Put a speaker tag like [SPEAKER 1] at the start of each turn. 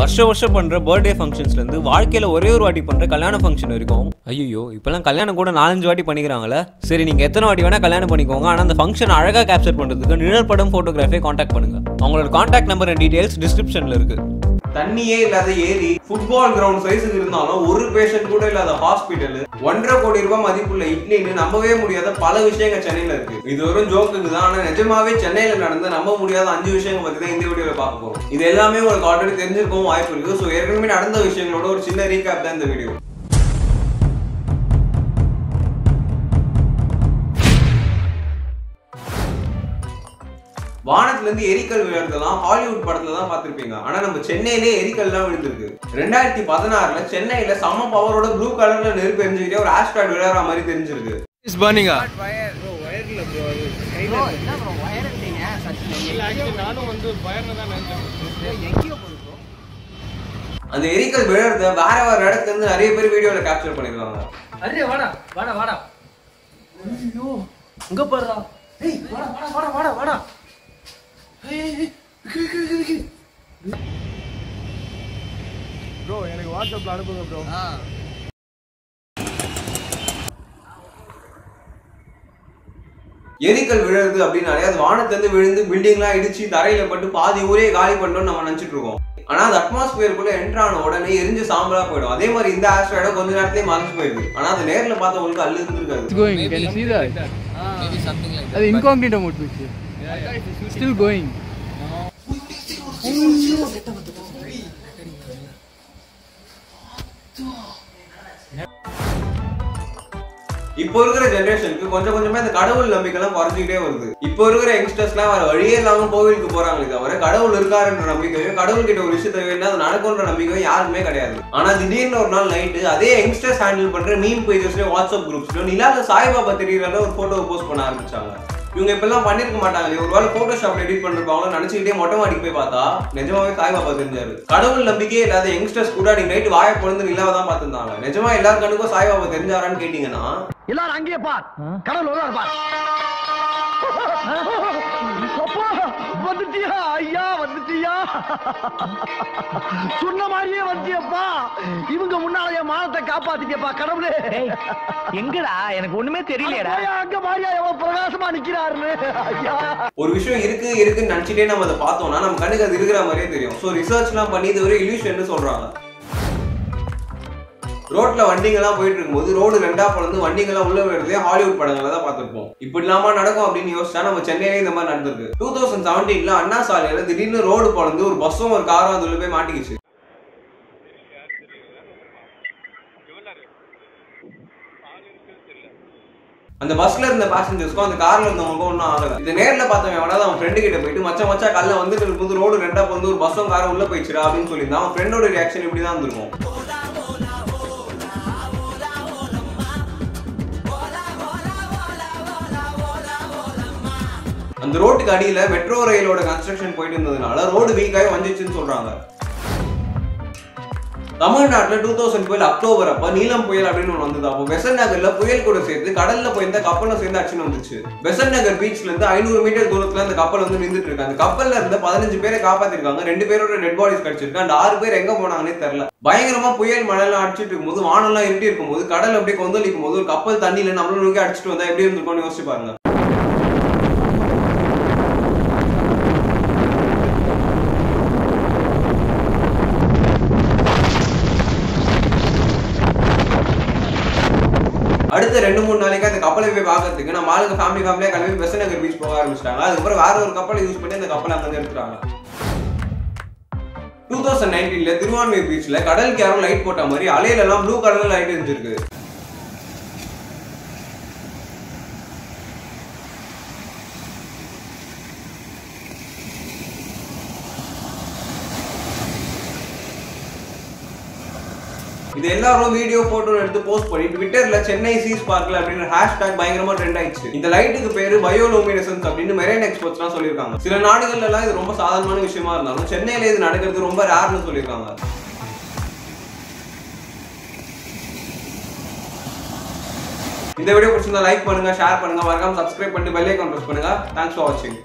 [SPEAKER 1] வருஷம் பண்ற பர்த்டே ஃபங்க்ஷன்ஸ்ல இருந்து வாழ்க்கையில ஒரே ஒரு வாட்டி பண்ற கல்யாண ஃபங்க்ஷன் வரைக்கும் ஐயோ இப்பெல்லாம் கல்யாணம் கூட 4-5 வாட்டி பண்ணிக்கிறாங்களே. சரி நீங்க எத்தனை வாட்டி வேணா கல்யாணம் பண்ணிக்கோங்க, ஆனா அந்த ஃபங்க்ஷன் அழகா கேப்சர் பண்றதுக்கு நிழல் படம் போட்டோகிராஃபியை காண்டாக்ட் பண்ணுங்க. அவங்களோட காண்டாக்ட் நம்பர் அண்ட் டீடைல்ஸ் டிஸ்கிரிப்ஷன்ல இருக்கு. தண்ணியே இல்லாத ஏரி, ஃபுட்பால் கிரவுண்ட் சைஸுக்கு இருந்தாலும் ஒரு பேஷண்ட் கூட இல்லாத ஹாஸ்பிட்டல், 1.5 கோடி ரூபாய் மதிப்புள்ள இட்லின்னு நம்பவே முடியாத பல விஷயங்கள் சென்னையில இருக்கு. இது ஒரு ஜோக்குக்கு தான், ஆனா நிஜமாவே சென்னையில நடந்த நம்ப முடியாத 5 விஷயங்கள் பத்தி தான் இந்த வீடியோல பார்க்க போறோம். இது எல்லாமே உங்களுக்கு ஆல்ரெடி தெரிஞ்சிருக்கவும் வாய்ப்பு இருக்கு. ஸோ ஏற்கனவே நடந்த விஷயங்களோட ஒரு சின்ன ரீகேப் தான் இந்த வீடியோ. வானத்துல இருந்து எரிக்கல் விழுறதெல்லாம் ஹாலிவுட் படத்துல தான் பார்த்திருப்பீங்க. ஆனா நம்ம சென்னையிலே எரிக்கல் தான் விழுந்திருக்கு. 2016ல சென்னையில சம பவரோட ப்ளூ கலர்ல நெருப்பு எரிஞ்சுக்கிட்டே ஒரு ஆஸ்ட்ராய்டு விழுற மாதிரி தெரிஞ்சிருக்கு. இஸ் பர்னிங்கா ப்ரோ வயர்ல ப்ரோ அது கையில என்ன ப்ரோ வயர்ட்டீங்க சச்சின் ஆக்சுவலி நானும் வந்து வயர்ல தான் நினைச்சேன். எங்கேயோ போகுது ப்ரோ. அந்த எரிக்கல் விழுறத வேற இடத்துல இருந்து நிறைய பேர் வீடியோல கேப்சர் பண்ணிருக்காங்க. அரே வாடா வாடா வாடா ஐயோ இங்க பாருடா. ஏய் வாடா வாடா வாடா வாடா வாடா. ப்ரோ எனக்கு வாட்ஸ்அப்ல அனுப்புங்க ப்ரோ. எரிக்கல் விழுறது அப்படின்னாலே அது வானத்திலிருந்து விழுந்து பில்டிங்லாம் இடிச்சு தரையில பட்டு பாதி ஊரே காலி பண்ணணும்னு நம்ம நினைச்சிட்டு இருக்கோம். ஆனா அது அட்மாஸ்பியருக்குள்ள என்டர் ஆன உடனே எரிஞ்சு சாம்பலா போயிடும். அதே மாதிரி இந்த ஆஸ்ட்ராய்டு கொஞ்ச நேரத்திலேயே மறைஞ்சு போயிடுது. ஆனா அது நேர்ல பார்த்தவங்களுக்கு அல்லு இருந்திருக்காது.
[SPEAKER 2] அது incognito mode picture. It's still going.
[SPEAKER 1] இப்போ இருக்கிற ஜெனரேஷனுக்கு கொஞ்சம் கொஞ்சமா இந்த கடவுள் நம்பிக்கை எல்லாம் குறைஞ்சிக்கிட்டே வருது. இப்போ இருக்கிற யங்ஸ்டர்ஸ் எல்லாம் வர வழியே இல்லாம கோவிலுக்கு போறாங்களே தவிர கடவுள் இருக்காருன்ற நம்பிக்கையும் கடவுள் கிட்ட ஒரு விஷயத்தை வேணா அது நடக்கும்ன்ற நம்பிக்கையும் யாருமே கிடையாது. ஆனா திடீர்னு ஒரு நாள் நைட்டு அதே யங்ஸ்டர்ஸ் ஹேண்டில் பண்ற மீம் பேஜஸ்லயும் வாட்ஸ்அப் குரூப்ஸ்லயும் நிலால சாய்பாபா தெரியறத ஒரு போட்டோவை போஸ்ட் பண்ண ஆரம்பிச்சாங்க. இவங்க இப்பெல்லாம் பண்ணிருக்க மாட்டாங்க. ஒரு வேளை போட்டோஷாப்ல எடிட் பண்றவங்கள நினைச்சுக்கிட்டே மொட்டை மாடிக்கு போய் பார்த்தா நிஜமாவே சாய்பாபா தெரிஞ்சாரு. கடவுள் நம்பிக்கையே இல்லாத யங்ஸ்டர்ஸ் கூட நீங்க நைட்டு வாயை பொழுது நிலாவை தான் பார்த்திருந்தாங்க. நிஜமா எல்லாரும் கண்ணுக்கும் சாய்பாபா தெரிஞ்சாரான்னு கேட்டீங்கன்னா
[SPEAKER 3] எல்லாரும் அங்கேயே பார், கடவுள் வருவார் பார். வந்துட்டியா ஐயா, வந்துட்டியா சொன்ன மாதிரியே வந்துட்டியப்பா. இவங்க முன்னால என் மானத்தை காப்பாத்திட்டியப்பா கடவுளே. எங்கடா எனக்கு ஒண்ணுமே தெரியலடா. அங்க மாதிரியா எவ்வளவு பிரகாசமா நிக்கிறாருன்னு.
[SPEAKER 1] ஒரு விஷயம் இருக்குன்னு நினைச்சிட்டே நம்ம அதை பார்த்தோம்னா நம்ம கண்ணுக்கு அது இருக்கிற மாதிரியே தெரியும். ஸோ ரிசர்ச் எல்லாம் பண்ணி இது ஒரு இல்யூஷன் சொல்றாங்க. ரோட்ல வண்டிங்கெல்லாம் போயிட்டு இருக்கும்போது ரோடு 2ஆ பிளந்து வண்டிங்கெல்லாம் உள்ள விழுறதே ஹாலிவுட் படங்களை தான் பார்த்திருப்போம். இப்படி இல்லாம நடக்கும் அப்படின்னு யோசிச்சா நம்ம சென்னையிலே இந்த மாதிரி நடந்திருக்கு. 2017ல அண்ணா சாலையில திடீர்னு ரோடு பிளந்து ஒரு பஸ்ஸும் ஒரு காரும் அதுல போய் மாட்டிக்கிச்சு. அந்த பஸ்ல இருந்த பேசஞ்சர்ஸ்க்கும் அந்த கார்ல இருந்தவங்களுக்கும் ஒன்றும் ஆகல. இது நேரில் பார்த்தவன் எவனாவது அவன் ஃப்ரெண்டு கிட்ட போயிட்டு மச்சா கல்ல வந்துட்டு இருக்கும்போது ரோடு 2ஆ பிளந்து ஒரு பஸ்ஸும் காரும் உள்ள போயிடுச்சுடா அப்படின்னு சொல்லியிருந்தான். அவன் ஃப்ரெண்டோட ரியாக்ஷன் இப்படிதான் இருந்திருக்கும். அந்த ரோட்டுக்கு அடியில மெட்ரோ ரயிலோட கன்ஸ்ட்ரக்ஷன் போயிட்டு இருந்ததுனால ரோடு வீக்காகி வந்துச்சுன்னு சொல்றாங்க. தமிழ்நாட்டுல 2012 அக்டோபர் அப்ப நீலம் புயல் அப்படின்னு ஒன்று வந்தது. அப்போ பெசன்ட் நகர்ல புயல் கூட சேர்த்து கடல்ல போயிருந்த கப்பலும் சேர்ந்து ஆக்ஷன் வந்துச்சு. பெசன்ட் நகர் பீச்ல இருந்து 500 மீட்டர் தூரத்துல அந்த கப்பல் வந்து நின்றுட்டு இருக்கு. அந்த கப்பல்ல இருந்த 15 பேரை காப்பாத்திருக்காங்க. 2 பேரோட டெட் பாடிஸ் கிடைச்சிருக்கு. அந்த 6 பேர் எங்க போனாங்கன்னே தெரியல. பயங்கரமா புயல் மழைலாம் அடிச்சிட்டு இருக்கும்போது வானெல்லாம் இருட்டி இருக்கும்போது கடல் அப்படியே கொந்தளிக்கும் போது ஒரு கப்பல் தண்ணியில நம்மளும் நோக்கி அடிச்சுட்டு வந்தா எப்படி இருந்திருக்கும்னு யோசிச்சு பாருங்க. அடுத்த 2-3 நாளைக்கு அந்த கப்பலை போய் பார்க்கறதுக்கு நம்ம ஆளுங்க ஃபேமிலியா கிளம்பி பெசன்ட் நகர் பீச் போக ஆரம்பிச்சிட்டாங்க. அதுக்கப்புறம் வேற ஒரு கப்பலை யூஸ் பண்ணி அந்த கப்பலை அங்கே எடுத்துட்டாங்க. 2019ல திருவான்மையூர் பீச்ல கடலுக்கு யாரும் லைட் போட்ட மாதிரி அலையில எல்லாம் ப்ளூ கலர்ல லைட் எரிஞ்சிருக்கு. இது எல்லாரும் வீடியோ போட்டோ எடுத்து போஸ்ட் பண்ணி ட்விட்டர்ல சென்னை சீஸ் பார்க்கல அப்படின்ற ஹேஷ்டாக் பயங்கரமா ட்ரெண்ட் ஆயிடுச்சு. இந்த லைட்டுக்கு பேரு பயோலூமினசன்ஸ் அப்படின்னு மெரைன் எக்ஸ்பர்ட்ஸ்லாம் சொல்லியிருக்காங்க. சில நாடுகள்ல எல்லாம் இது ரொம்ப சாதாரணமான விஷயமா இருந்தாலும் சென்னையில இது நடக்கிறது ரொம்ப ரேர்னு சொல்லியிருக்காங்க. இந்த வீடியோ பிடிச்சிருந்தா லைக் பண்ணுங்க, ஷேர் பண்ணுங்க, மறக்காம சப்ஸ்கிரைப் பண்ணிட்டு பெல் ஐகான் பிரஸ் பண்ணுங்க. தேங்க்ஸ் ஃபார் வாட்சிங்.